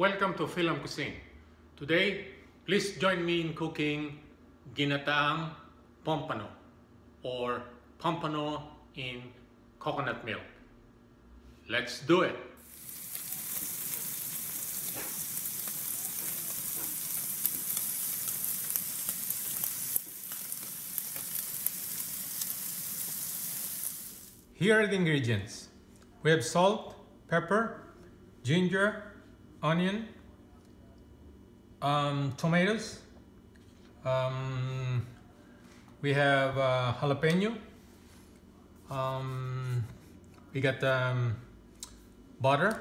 Welcome to FILAM Cuisine. Today, please join me in cooking Ginataang Pompano or Pompano in coconut milk. Let's do it! Here are the ingredients. We have salt, pepper, ginger, onion, tomatoes, we have jalapeno, we got butter,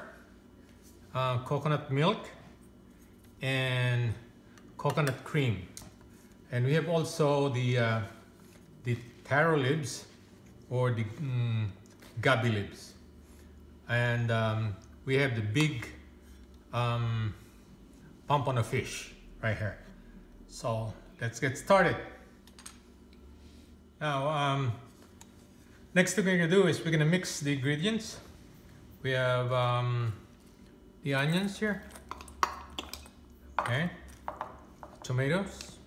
coconut milk, and coconut cream, and we have also the taro leaves or the gabi leaves, and we have the big pompano fish right here. So let's get started. Now, next thing we're gonna do is we're gonna mix the ingredients. We have the onions here, okay, tomatoes,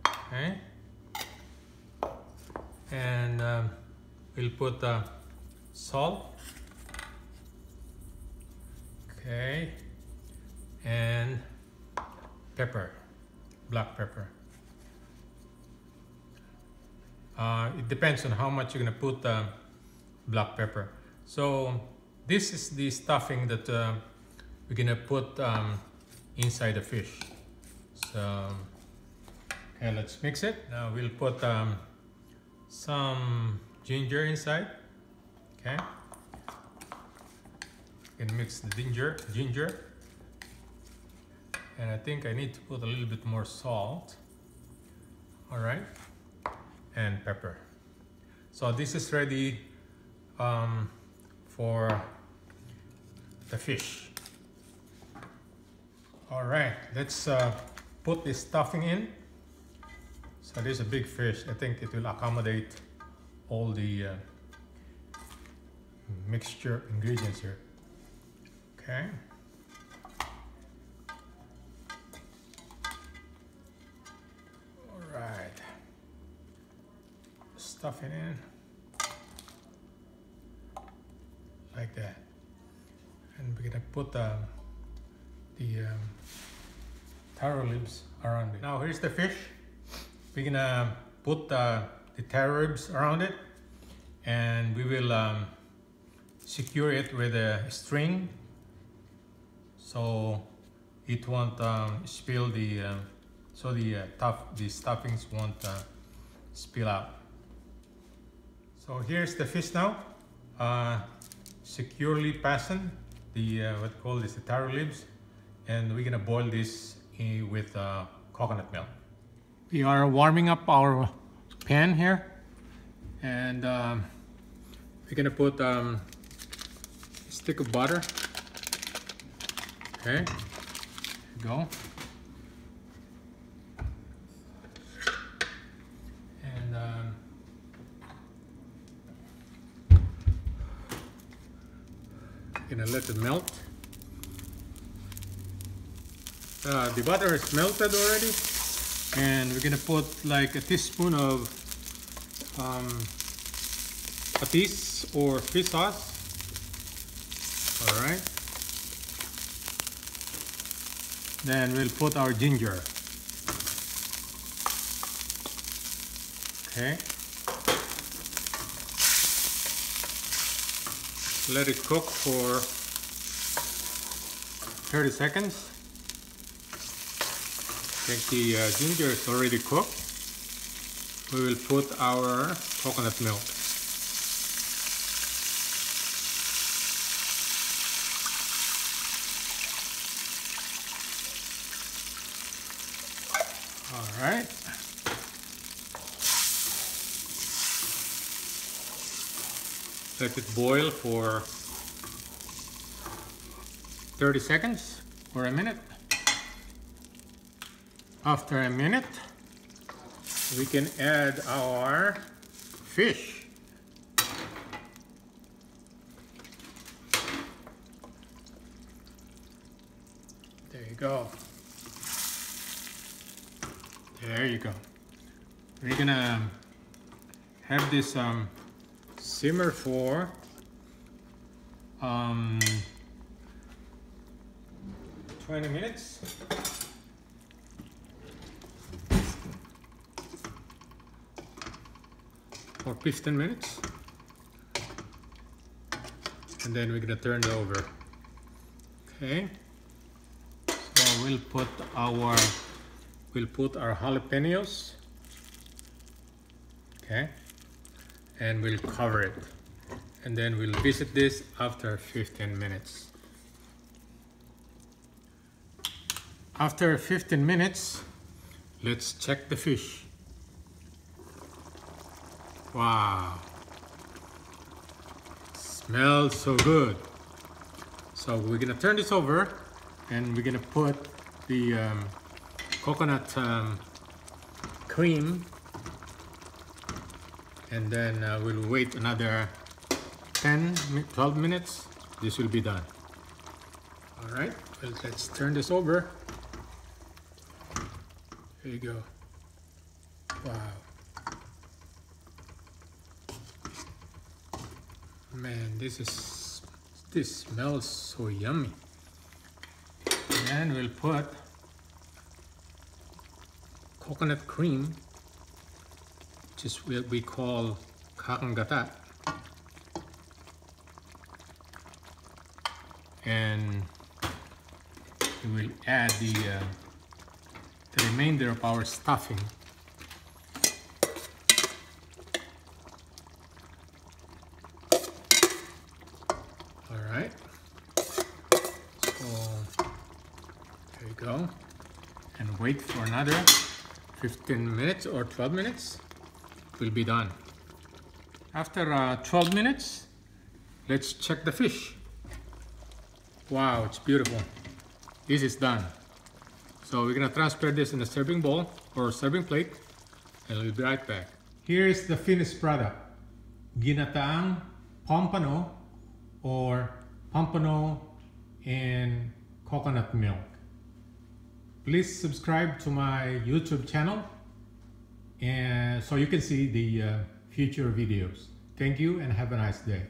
okay, and we'll put salt, okay, and pepper, black pepper. It depends on how much you're gonna put black pepper. So this is the stuffing that we're gonna put inside the fish. So okay, let's mix it. Now we'll put some ginger inside. Okay, you can mix the ginger, and I think I need to put a little bit more salt. All right, and pepper. So this is ready for the fish. All right, let's put this stuffing in. So this is a big fish. I think it will accommodate all the mixture ingredients here. Okay. All right. Stuff it in like that, and we're gonna put the taro leaves around it. Now here's the fish. We're gonna put the taro leaves around it, and we will secure it with a string so it won't spill the the stuffings won't spill out. So here's the fish now, securely fastened the what we call this, the taro leaves, and we're gonna boil this with coconut milk. We are warming up our pan here, and we're gonna put a stick of butter. Okay, there you go. And gonna let it melt. The butter is melted already, and we're gonna put like a teaspoon of patis or fish sauce. All right. Then we'll put our ginger. Okay. Let it cook for 30 seconds. I think the ginger is already cooked. We will put our coconut milk. All right. Let it boil for 30 seconds or a minute. After a minute, we can add our fish. There you go. There you go. We're gonna have this simmer for 20 minutes. Or 15 minutes. And then we're gonna turn it over. Okay. So we'll put our jalapenos. Okay. And we'll cover it. And then we'll visit this after 15 minutes. After 15 minutes, let's check the fish. Wow. Smells so good. So we're gonna turn this over and we're gonna put the coconut cream, and then we'll wait another 12 minutes. This will be done. All right, well, let's turn this over. There you go. Wow. Man, this smells so yummy. And we'll put coconut cream, which is what we call kakang gata. And we will add the remainder of our stuffing. All right. So there you go. And wait for another 15 minutes or 12 minutes. We'll be done. After 12 minutes, let's check the fish. Wow, it's beautiful. This is done. So we're gonna transfer this in a serving bowl or serving plate, and we'll be right back. Here is the finished product. Ginataang Pompano, or pompano and coconut milk. Please subscribe to my YouTube channel and so you can see the future videos. Thank you and have a nice day.